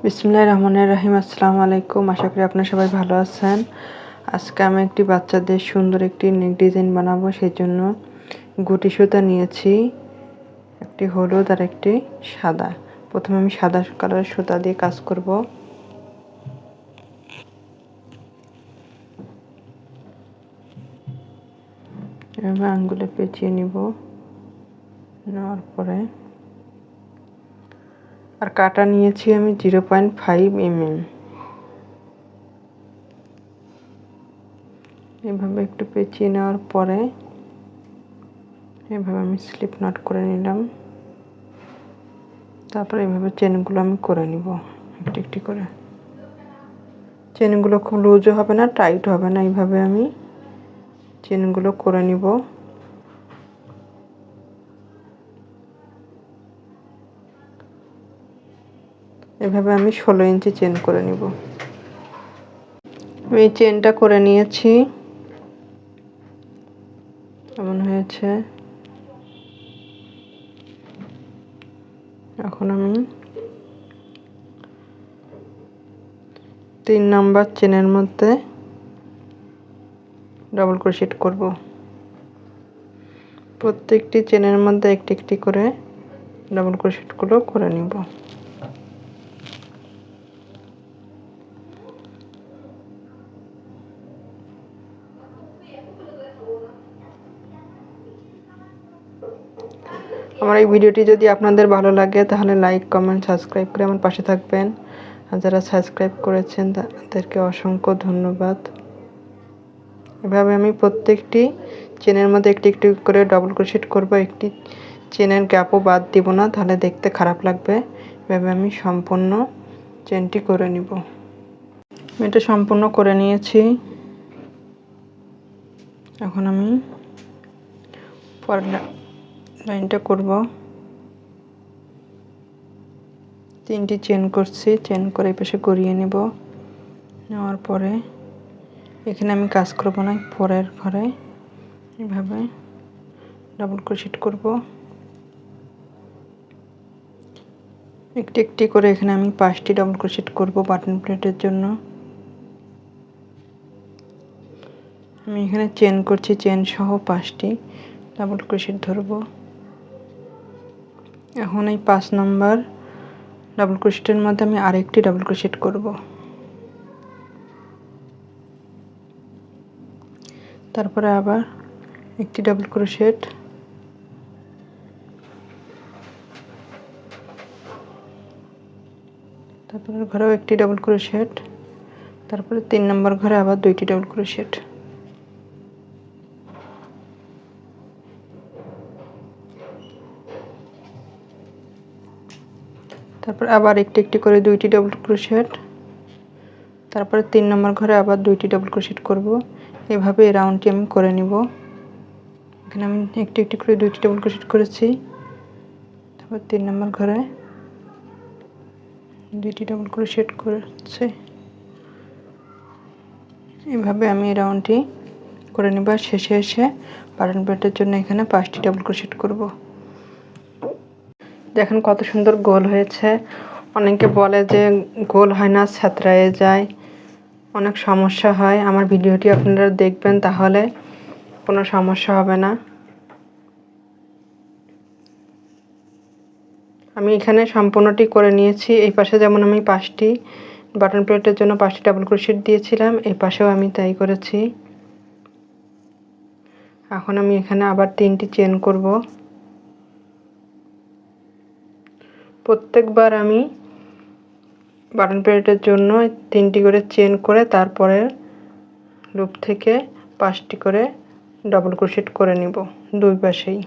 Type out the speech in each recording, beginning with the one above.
বিসমিল্লাহির রহমানির রহিম। আসসালামু আলাইকুম। আশা করি আপনারা সবাই ভালো আছেন। আজকে আমি একটি বাচ্চাদের সুন্দর একটি নেক ডিজাইন বানাবো, সেই জন্য গুটি সুতা নিয়েছি, একটি হলুদ আর একটি সাদা। প্রথমে আমি সাদা কালারের সুতা দিয়ে কাজ করব। এভাবে আঙ্গুলে পেঁচিয়ে নিব, নেওয়ার পরে আর কাটা নিয়েছি আমি 0.5 mm। এভাবে একটু পেঁচিয়ে নেওয়ার পরে এভাবে আমি স্লিপ নট করে নিলাম। তারপরে এভাবে চেনগুলো আমি করে নিব একটি একটি করে। চেনগুলো খুব লুজও হবে না, টাইট হবে না, এইভাবে আমি চেনগুলো করে নিব। এভাবে আমি 16 ইঞ্চি চেন করে নিব। আমি চেনটা করে নিয়েছি, এমন হয়েছে। এখন আমি 3 নাম্বার চেনের মধ্যে ডাবল ক্রোশেট করব। প্রত্যেকটি চেনের মধ্যে একটি একটি করে ডাবল ক্রোশেটগুলো করে নিব। আমার এই ভিডিওটি যদি আপনাদের ভালো লাগে তাহলে লাইক, কমেন্ট, সাবস্ক্রাইব করে আমার পাশে থাকবেন। আর যারা সাবস্ক্রাইব করেছেন তাদেরকে অসংখ্য ধন্যবাদ। এভাবে আমি প্রত্যেকটি চেনের মধ্যে একটি একটি করে ডাবল ক্রোশেট করব। একটি চেনের গ্যাপও বাদ দিব না, তাহলে দেখতে খারাপ লাগবে। এভাবে আমি সম্পূর্ণ চেনটি করে নিব। আমি এটা সম্পূর্ণ করে নিয়েছি। এখন আমি পরের লাইনটা করব। 3টি চেন করছি, চেন করে এই পাশে গড়িয়ে নেব। নেওয়ার পরে এখানে আমি কাজ করব না, পরের ঘরে এভাবে ডাবল ক্রোশেট করব। একটি একটি করে এখানে আমি 5টি ডাবল ক্রোশেট করব বাটন প্লেটের জন্য। আমি এখানে চেন করছি, চেন সহ 5টি ডাবল ক্রোশেট ধরব। এখন এই 5 নম্বর ডাবল ক্রোশেটের মধ্যে আমি আরেকটি ডাবল ক্রোশেট করব। তারপরে আবার একটি ডাবল ক্রোশেট, তারপরে ঘরেও একটি ডাবল ক্রোশেট, তারপরে 3 নম্বর ঘরে আবার 2টি ডাবল ক্রোশেট। তারপর আবার একটি একটি করে 2টি ডাবল ক্রোশেট, তারপরে 3 নম্বর ঘরে আবার 2টি ডাবল ক্রোশেট করব। এভাবে এই রাউন্ডটি আমি করে নিব। এখানে আমি একটি একটি করে 2টি ডাবল ক্রোশেট করেছি, তারপর 3 নম্বর ঘরে 2টি ডাবল ক্রোশেট করেছি। এভাবে আমি এই রাউন্ডটি করে নিব। শেষে এসে বাটন প্লেটের জন্য এখানে 5টি ডাবল ক্রোশেট করব। দেখেন কত সুন্দর গোল হয়েছে। অনেকে বলে যে গোল হয় না, ছ্যাঁতরায়ে যায়, অনেক সমস্যা হয়। আমার ভিডিওটি আপনারা দেখবেন, তাহলে কোনো সমস্যা হবে না। আমি এখানে সম্পূর্ণটি করে নিয়েছি। এই পাশে যেমন আমি 5টি বাটন প্লেটের জন্য 5টি ডাবল ক্রোশেট দিয়েছিলাম, এই পাশেও আমি তাই করেছি। এখন আমি এখানে আবার 3টি চেন করব। প্রত্যেকবার আমি বাটন প্লেটের জন্য 3টি করে চেন করে তারপরে লুপ থেকে 5টি করে ডাবল ক্রোশেট করে নিব দুই পাশেই।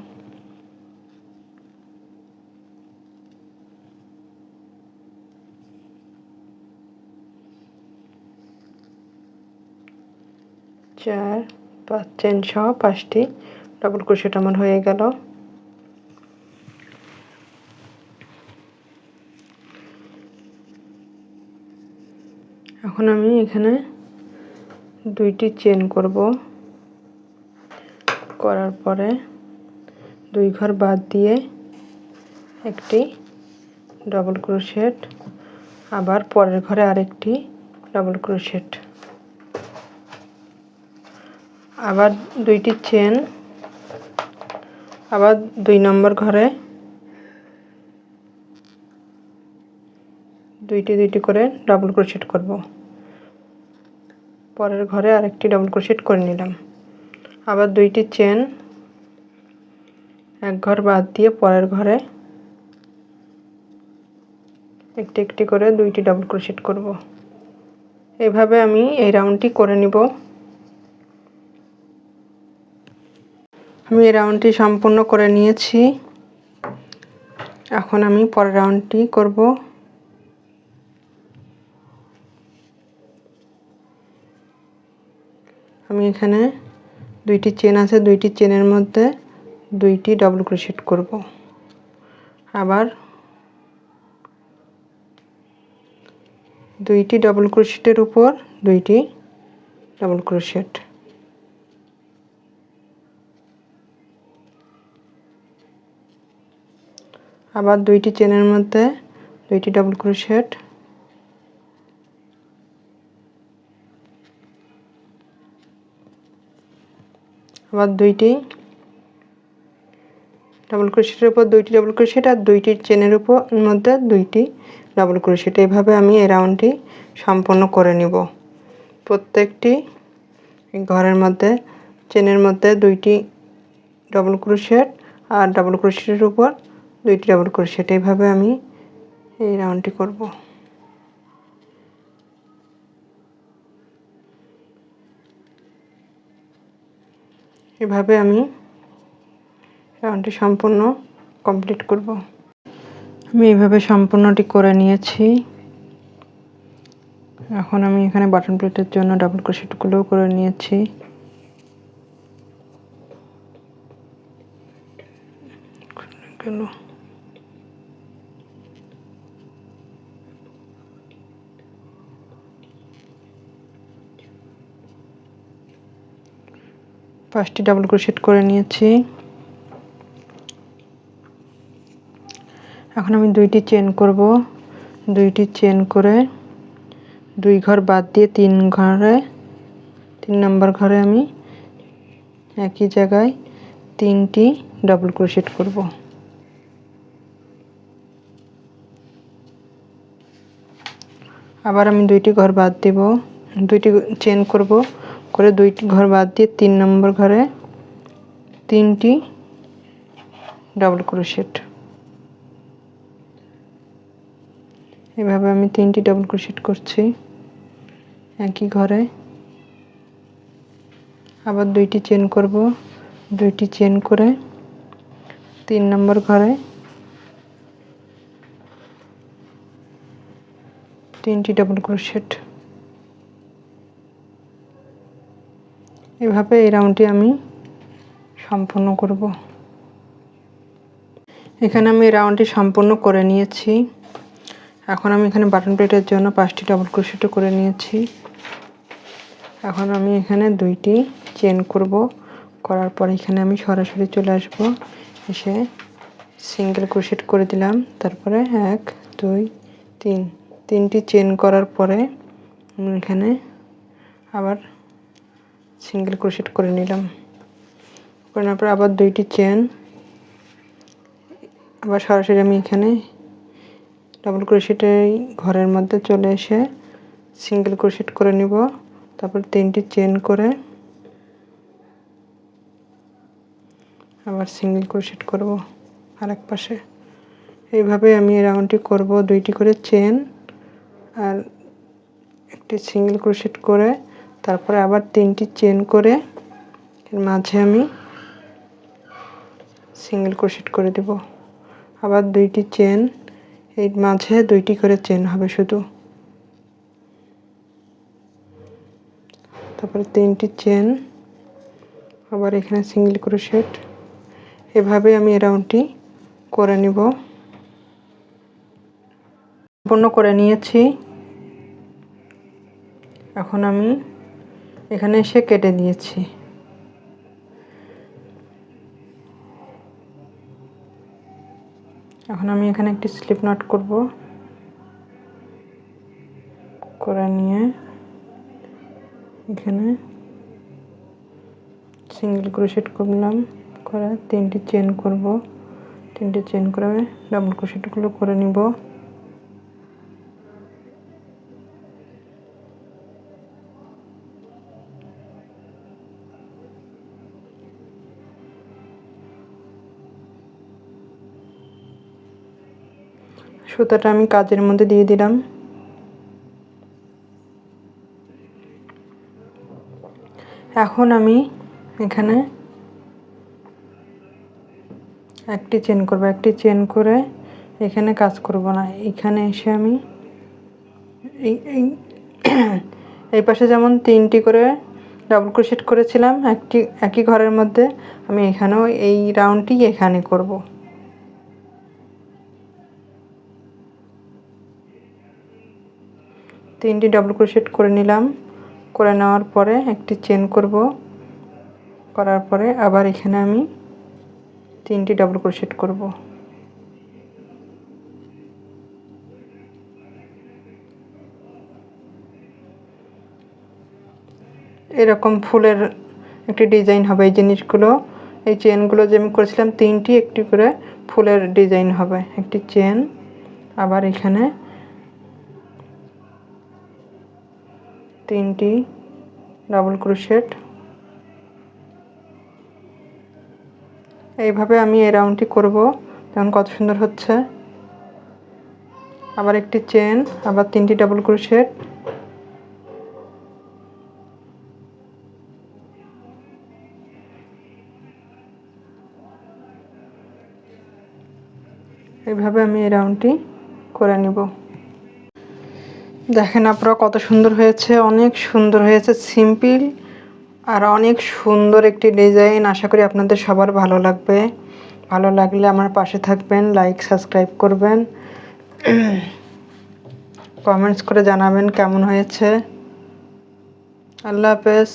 চার 5 চেন সহ 5টি ডাবল ক্রোশেট আমার হয়ে গেল। এখন আমি এখানে 2টি চেন করব। করার পরে 2 ঘর বাদ দিয়ে একটি ডাবল ক্রোশেট, আবার পরের ঘরে আরেকটি ডাবল ক্রোশেট, আবার দুইটি চেন, আবার 2 নম্বর ঘরে দুইটি করে ডাবল ক্রোশেট করব। পরের ঘরে আরেকটি ডাবল ক্রোশেট করে নিলাম। আবার দুইটি চেন, এক ঘর বাদ দিয়ে পরের ঘরে একটি করে দুইটি ডাবল ক্রোশেট করব। এইভাবে আমি এই রাউন্ডটি করে নিব। আমি এই রাউন্ডটি সম্পূর্ণ করে নিয়েছি। এখন আমি পরের রাউন্ডটি করব। আমি এখানে দুইটি চেন আছে, দুইটি চেনের মধ্যে দুইটি ডাবল ক্রোশেট করব। আবার দুইটি ডাবল ক্রোশেটের উপর দুইটি ডাবল ক্রোশেট, আবার দুইটি চেনের মধ্যে দুইটি ডাবল ক্রোশেট, আবার দুইটি ডাবল ক্রোশেটের উপর দুইটি ডাবল ক্রোশেট আর দুইটি চেনের উপর মধ্যে দুইটি ডাবল ক্রোশেট। এইভাবে আমি এই রাউন্ডটি সম্পূর্ণ করে নিব। প্রত্যেকটি ঘরের মধ্যে চেনের মধ্যে দুইটি ডাবল ক্রোশেট আর ডাবল ক্রোশেটের উপর দুইটি ডাবল ক্রোশেট। এইভাবে আমি এই রাউন্ডটি করব। এভাবে আমি রাউন্ডটি সম্পূর্ণ কমপ্লিট করব। আমি এইভাবে সম্পূর্ণটি করে নিয়েছি। এখন আমি এখানে বাটন প্লেটের জন্য ডাবল ক্রোশেটগুলোও করে নিয়েছি। পাঁচটি ডাবল ক্রোশেট করে নিয়েছি। এখন আমি দুইটি চেন করব। দুইটি চেন করে দুই ঘর বাদ দিয়ে 3 নম্বর ঘরে আমি একই জায়গায় 3টি ডাবল ক্রোশেট করব। আবার আমি দুইটি ঘর বাদ দেব, দুইটি চেন করব, করে দুইটি ঘর বাদ দিয়ে 3 নম্বর ঘরে 3টি ডাবল ক্রোশেট। এভাবে আমি 3টি ডাবল ক্রোশেট করছি একই ঘরে। আবার দুইটি চেন করব, দুইটি চেন করে 3 নম্বর ঘরে 3টি ডাবল ক্রোশেট। এভাবে এই রাউন্ডটি আমি সম্পূর্ণ করব। এখানে আমি এই রাউন্ডটি সম্পূর্ণ করে নিয়েছি। এখন আমি এখানে বাটন প্লেটের জন্য 5টি ডাবল ক্রোশেটও করে নিয়েছি। এখন আমি এখানে দুইটি চেন করব, করার পর এখানে আমি সরাসরি চলে আসব, এসে সিঙ্গেল ক্রোশেট করে দিলাম। তারপরে 1 2 3 3টি চেন করার পরে আমি এখানে আবার সিঙ্গেল ক্রোশেট করে নিলাম। করার পর আবার দুইটি চেন, আবার সরাসরি আমি এখানে ডাবল ক্রোশেটের ঘরের মধ্যে চলে এসে সিঙ্গেল ক্রোশেট করে নিব। তারপর 3টি চেন করে আবার সিঙ্গেল ক্রোশেট করব আরেক পাশে। এইভাবে আমি এই রাউন্ডটি করব। দুইটি করে চেন আর একটি সিঙ্গেল ক্রোশেট করে তারপরে আবার 3টি চেন করে এর মাঝে আমি সিঙ্গেল ক্রোশেট করে দেব। আবার দুইটি চেন, এর মাঝে দুইটি করে চেন হবে শুধু। তারপরে 3টি চেন, আবার এখানে সিঙ্গেল ক্রোশেট। এভাবে আমি এই রাউন্ডটি করে নিব। সম্পূর্ণ করে নিয়েছি। এখন আমি এখানে এসে কেটে দিয়েছি। এখন আমি এখানে একটি স্লিপ নট করব। করে নিয়ে এখানে সিঙ্গেল ক্রোশেট করলাম, করে 3টি চেন করব, 3টি চেন করে ডাবল ক্রোশেটগুলো করে নিব। সুতাটা আমি কাজের মধ্যে দিয়ে দিলাম। এখন আমি এখানে একটি চেন করব, একটি চেন করে এখানে কাজ করব না। এখানে এসে আমি এই পাশে যেমন 3টি করে ডাবল ক্রোশেট করেছিলাম একই ঘরের মধ্যে, আমি এখানেও এই রাউন্ডটি এখানে করব। তিনটি ডাবল ক্রোশেট করে নিলাম, করে নেওয়ার পরে একটি চেন করব, করার পরে আবার এখানে আমি 3টি ডাবল ক্রোশেট করব। এরকম ফুলের একটি ডিজাইন হবে। এই জিনিসগুলো, এই চেনগুলো যে আমি করেছিলাম 3টি, একটি করে ফুলের ডিজাইন হবে। একটি চেন, আবার এখানে 3টি ডাবল ক্রোশেট। এইভাবে আমি এই রাউন্ডটি করব। দেখুন কত সুন্দর হচ্ছে। আবার একটি চেন, আবার 3টি ডাবল ক্রোশেট, এইভাবে আমি এই রাউন্ডটি করে নিব। দেখেন আপনারা কত সুন্দর হয়েছে, অনেক সুন্দর হয়েছে, সিম্পল আর অনেক সুন্দর একটি ডিজাইন। আশা করি আপনাদের সবার ভালো লাগবে। ভালো লাগলে আমার পাশে থাকবেন, লাইক সাবস্ক্রাইব করবেন, কমেন্টস করে জানাবেন কেমন হয়েছে। আল্লাহ হাফেজ।